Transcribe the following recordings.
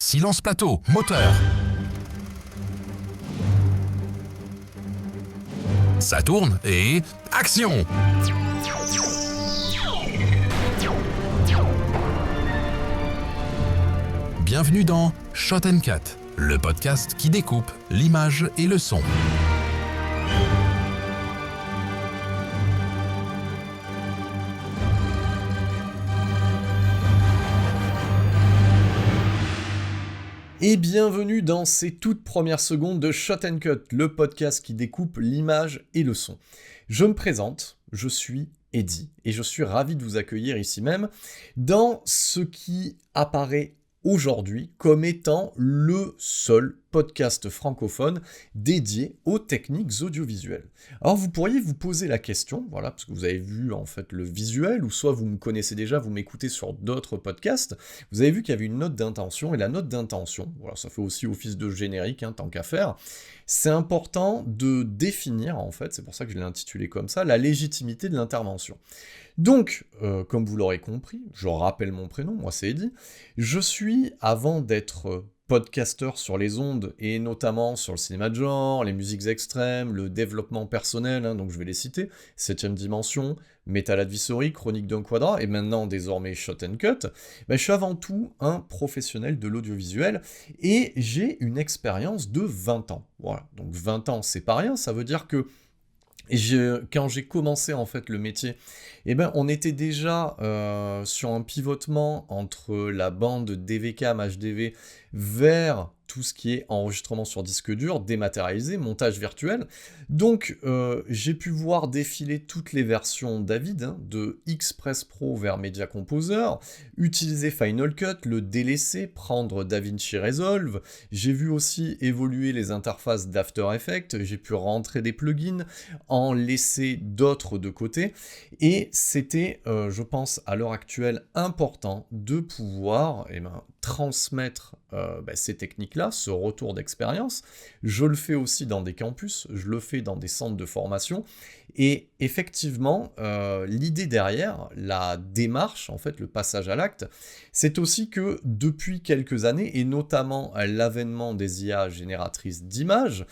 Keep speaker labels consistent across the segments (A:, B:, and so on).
A: Silence plateau, moteur. Ça tourne et... action! Bienvenue dans Shot & Cut, le podcast qui découpe l'image et le son.
B: Et bienvenue dans ces toutes premières secondes de Shot & Cut, le podcast qui découpe l'image et le son. Je me présente, je suis Eddy, et je suis ravi de vous accueillir ici même dans ce qui apparaît aujourd'hui comme étant le seul podcast francophone dédié aux techniques audiovisuelles. Alors vous pourriez vous poser la question, voilà, parce que vous avez vu en fait le visuel, ou soit vous me connaissez déjà, vous m'écoutez sur d'autres podcasts, vous avez vu qu'il y avait une note d'intention, et la note d'intention, voilà, ça fait aussi office de générique, tant qu'à faire, c'est important de définir, en fait, c'est pour ça que je l'ai intitulé comme ça, la légitimité de l'intervention. Donc, comme vous l'aurez compris, je rappelle mon prénom, moi c'est Eddy, je suis, avant d'être podcasteur sur les ondes, et notamment sur le cinéma de genre, les musiques extrêmes, le développement personnel, donc je vais les citer, 7ème dimension, Metal Advisory, Chronique d'un Quadra, et maintenant désormais Shot & Cut, je suis avant tout un professionnel de l'audiovisuel, et j'ai une expérience de 20 ans. Voilà, donc 20 ans c'est pas rien, ça veut dire que quand j'ai commencé en fait le métier, on était déjà sur un pivotement entre la bande DVCAM HDV vers tout ce qui est enregistrement sur disque dur, dématérialisé, montage virtuel. Donc j'ai pu voir défiler toutes les versions d'Avid, de Xpress Pro vers Media Composer, utiliser Final Cut, le délaisser, prendre DaVinci Resolve. J'ai vu aussi évoluer les interfaces d'After Effects, j'ai pu rentrer des plugins, en laisser d'autres de côté, et c'était, je pense, à l'heure actuelle, important de pouvoir transmettre ces techniques-là, ce retour d'expérience. Je le fais aussi dans des campus, je le fais dans des centres de formation, et effectivement, l'idée derrière, la démarche, en fait, le passage à l'acte, c'est aussi que depuis quelques années, et notamment à l'avènement des IA génératrices d'images,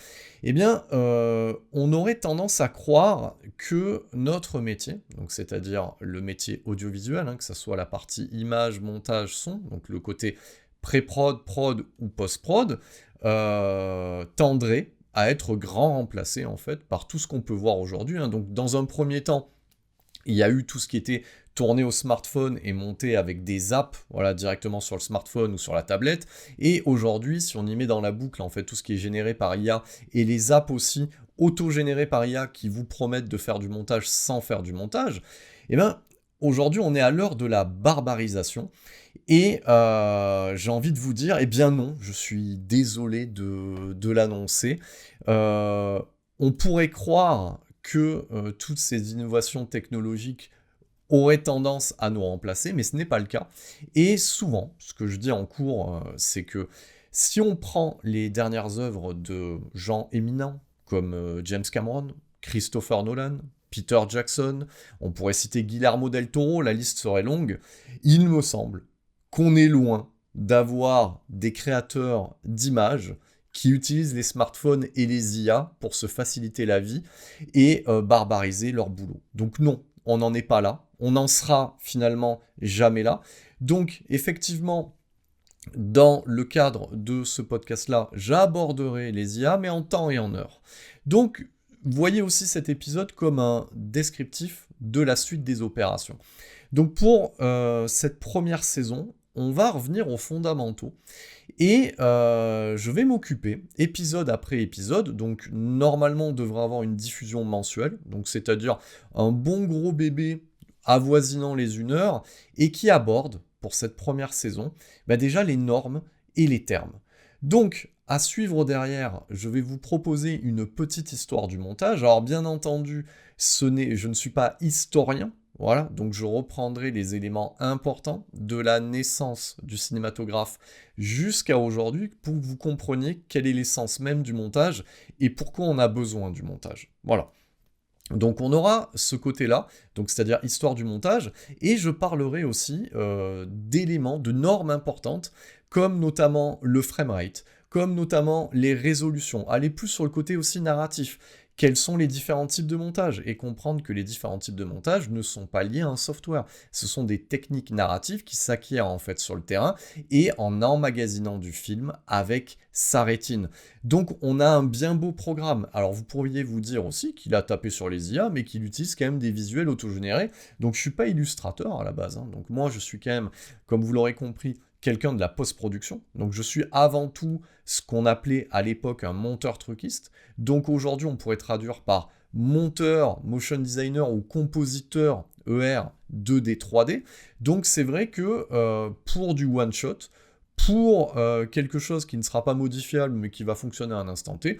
B: on aurait tendance à croire que notre métier, donc c'est-à-dire le métier audiovisuel, que ce soit la partie image, montage, son, donc le côté pré-prod, prod ou post-prod, tendrait à être grand remplacé en fait par tout ce qu'on peut voir aujourd'hui. Donc dans un premier temps, il y a eu tout ce qui était tourné au smartphone et monté avec des apps, voilà, directement sur le smartphone ou sur la tablette. Et aujourd'hui, si on y met dans la boucle en fait tout ce qui est généré par IA et les apps aussi auto-générées par IA qui vous promettent de faire du montage sans faire du montage, aujourd'hui on est à l'heure de la barbarisation. Et j'ai envie de vous dire, non, je suis désolé de l'annoncer. On pourrait croire que toutes ces innovations technologiques auraient tendance à nous remplacer, mais ce n'est pas le cas. Et souvent, ce que je dis en cours, c'est que si on prend les dernières œuvres de gens éminents, comme James Cameron, Christopher Nolan, Peter Jackson, on pourrait citer Guillermo del Toro, la liste serait longue, il me semble qu'on est loin d'avoir des créateurs d'images qui utilisent les smartphones et les IA pour se faciliter la vie et barbariser leur boulot. Donc non, on n'en est pas là, on n'en sera finalement jamais là. Donc effectivement, dans le cadre de ce podcast-là, j'aborderai les IA, mais en temps et en heure. Donc, voyez aussi cet épisode comme un descriptif de la suite des opérations. Donc pour cette première saison, on va revenir aux fondamentaux. Et je vais m'occuper, épisode après épisode, donc normalement on devrait avoir une diffusion mensuelle, donc c'est-à-dire un bon gros bébé avoisinant les 1 heure, et qui aborde, pour cette première saison, déjà les normes et les termes. Donc, à suivre derrière, je vais vous proposer une petite histoire du montage. Alors bien entendu, je ne suis pas historien, voilà, donc je reprendrai les éléments importants de la naissance du cinématographe jusqu'à aujourd'hui pour que vous compreniez quelle est l'essence même du montage et pourquoi on a besoin du montage. Voilà. Donc on aura ce côté-là, donc c'est-à-dire histoire du montage, et je parlerai aussi d'éléments, de normes importantes comme notamment le framerate, comme notamment les résolutions, aller plus sur le côté aussi narratif. Quels sont les différents types de montage et comprendre que les différents types de montage ne sont pas liés à un software. Ce sont des techniques narratives qui s'acquièrent en fait sur le terrain et en emmagasinant du film avec sa rétine. Donc on a un bien beau programme. Alors vous pourriez vous dire aussi qu'il a tapé sur les IA mais qu'il utilise quand même des visuels autogénérés. Donc je suis pas illustrateur à la base. Donc moi je suis quand même, comme vous l'aurez compris, quelqu'un de la post-production. Donc je suis avant tout ce qu'on appelait à l'époque un monteur truquiste. Donc aujourd'hui on pourrait traduire par monteur, motion designer ou compositeur ER 2D, 3D. Donc c'est vrai que pour du one-shot, pour quelque chose qui ne sera pas modifiable mais qui va fonctionner à un instant T,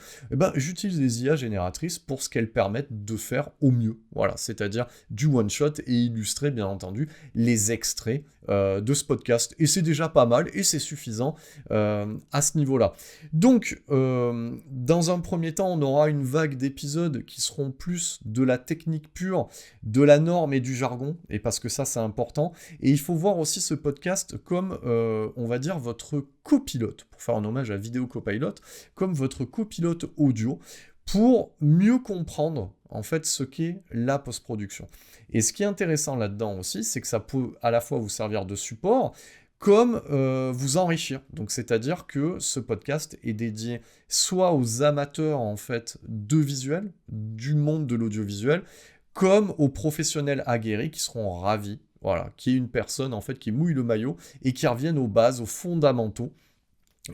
B: j'utilise les IA génératrices pour ce qu'elles permettent de faire au mieux. Voilà, c'est-à-dire du one-shot et illustrer bien entendu les extraits de ce podcast. Et c'est déjà pas mal et c'est suffisant à ce niveau-là. Donc, dans un premier temps, on aura une vague d'épisodes qui seront plus de la technique pure, de la norme et du jargon, et parce que ça, c'est important. Et il faut voir aussi ce podcast comme, on va dire, votre copilote, pour faire un hommage à Vidéo Copilot, comme votre copilote audio, pour mieux comprendre en fait ce qu'est la post-production. Et ce qui est intéressant là-dedans aussi, c'est que ça peut à la fois vous servir de support, comme vous enrichir. Donc c'est-à-dire que ce podcast est dédié soit aux amateurs en fait de visuel, du monde de l'audiovisuel, comme aux professionnels aguerris qui seront ravis, voilà, qui est une personne en fait qui mouille le maillot et qui revienne aux bases, aux fondamentaux,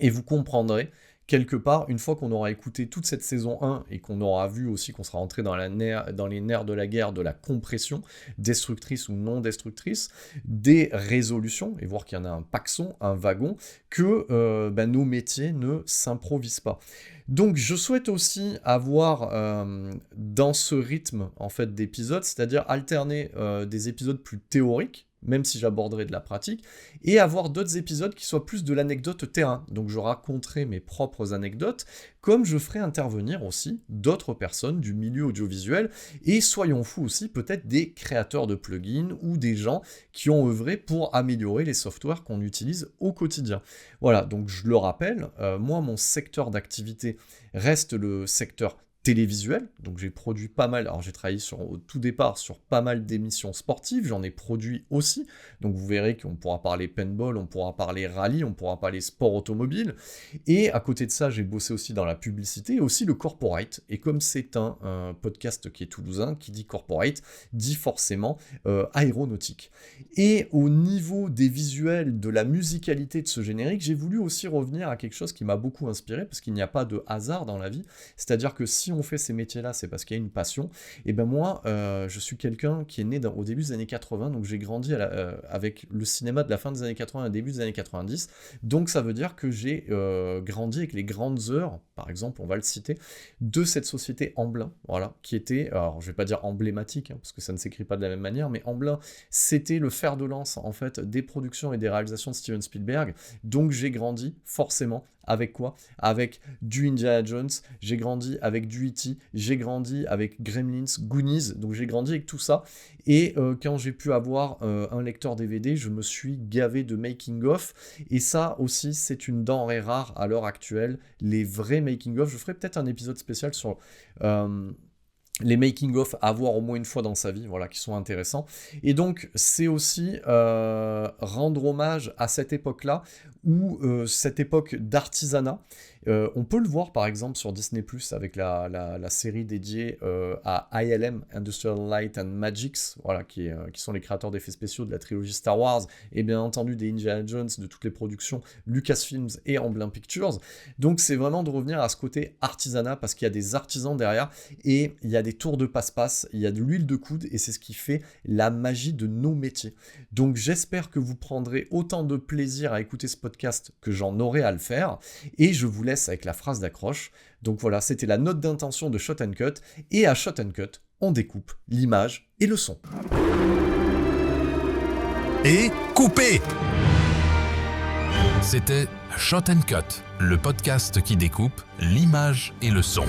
B: et vous comprendrez quelque part, une fois qu'on aura écouté toute cette saison 1 et qu'on aura vu aussi qu'on sera entré dans les nerfs de la guerre, de la compression, destructrice ou non destructrice, des résolutions, et voir qu'il y en a un paxon, un wagon, que nos métiers ne s'improvisent pas. Donc je souhaite aussi avoir dans ce rythme en fait d'épisodes, c'est-à-dire alterner des épisodes plus théoriques, même si j'aborderai de la pratique, et avoir d'autres épisodes qui soient plus de l'anecdote terrain. Donc je raconterai mes propres anecdotes, comme je ferai intervenir aussi d'autres personnes du milieu audiovisuel, et soyons fous aussi, peut-être des créateurs de plugins, ou des gens qui ont œuvré pour améliorer les softwares qu'on utilise au quotidien. Voilà, donc je le rappelle, moi mon secteur d'activité reste le secteur télévisuel, donc j'ai produit pas mal, alors j'ai travaillé au tout départ sur pas mal d'émissions sportives, j'en ai produit aussi, donc vous verrez qu'on pourra parler paintball, on pourra parler rallye, on pourra parler sport automobile, et à côté de ça j'ai bossé aussi dans la publicité, et aussi le corporate, et comme c'est un podcast qui est toulousain, qui dit corporate, dit forcément aéronautique. Et au niveau des visuels, de la musicalité de ce générique, j'ai voulu aussi revenir à quelque chose qui m'a beaucoup inspiré, parce qu'il n'y a pas de hasard dans la vie, c'est-à-dire que si on fait ces métiers-là, c'est parce qu'il y a une passion. Et ben moi, je suis quelqu'un qui est né au début des années 80, donc j'ai grandi avec le cinéma de la fin des années 80 et début des années 90. Donc ça veut dire que j'ai grandi avec les grandes heures, par exemple, on va le citer, de cette société Amblin, voilà, qui était, alors je vais pas dire emblématique, parce que ça ne s'écrit pas de la même manière, mais Amblin, c'était le fer de lance, en fait, des productions et des réalisations de Steven Spielberg. Donc j'ai grandi forcément avec quoi ? Avec du Indiana Jones, j'ai grandi avec du E.T., j'ai grandi avec Gremlins, Goonies, donc j'ai grandi avec tout ça, et quand j'ai pu avoir un lecteur DVD, je me suis gavé de making-of, et ça aussi c'est une denrée rare à l'heure actuelle, les vrais making-of. Je ferai peut-être un épisode spécial sur les making-of à voir au moins une fois dans sa vie, voilà, qui sont intéressants. Et donc, c'est aussi rendre hommage à cette époque-là, ou cette époque d'artisanat. On peut le voir, par exemple, sur Disney+, avec la série dédiée à ILM, Industrial Light and Magics, voilà, qui sont les créateurs d'effets spéciaux de la trilogie Star Wars, et bien entendu des Indiana Jones, de toutes les productions Lucasfilms et Amblin Pictures. Donc, c'est vraiment de revenir à ce côté artisanat, parce qu'il y a des artisans derrière, et il y a des tours de passe-passe, il y a de l'huile de coude, et c'est ce qui fait la magie de nos métiers. Donc j'espère que vous prendrez autant de plaisir à écouter ce podcast que j'en aurai à le faire, et je vous laisse avec la phrase d'accroche. Donc voilà, c'était la note d'intention de Shot & Cut, et à Shot & Cut, on découpe l'image et le son.
A: Et coupé! C'était Shot & Cut, le podcast qui découpe l'image et le son.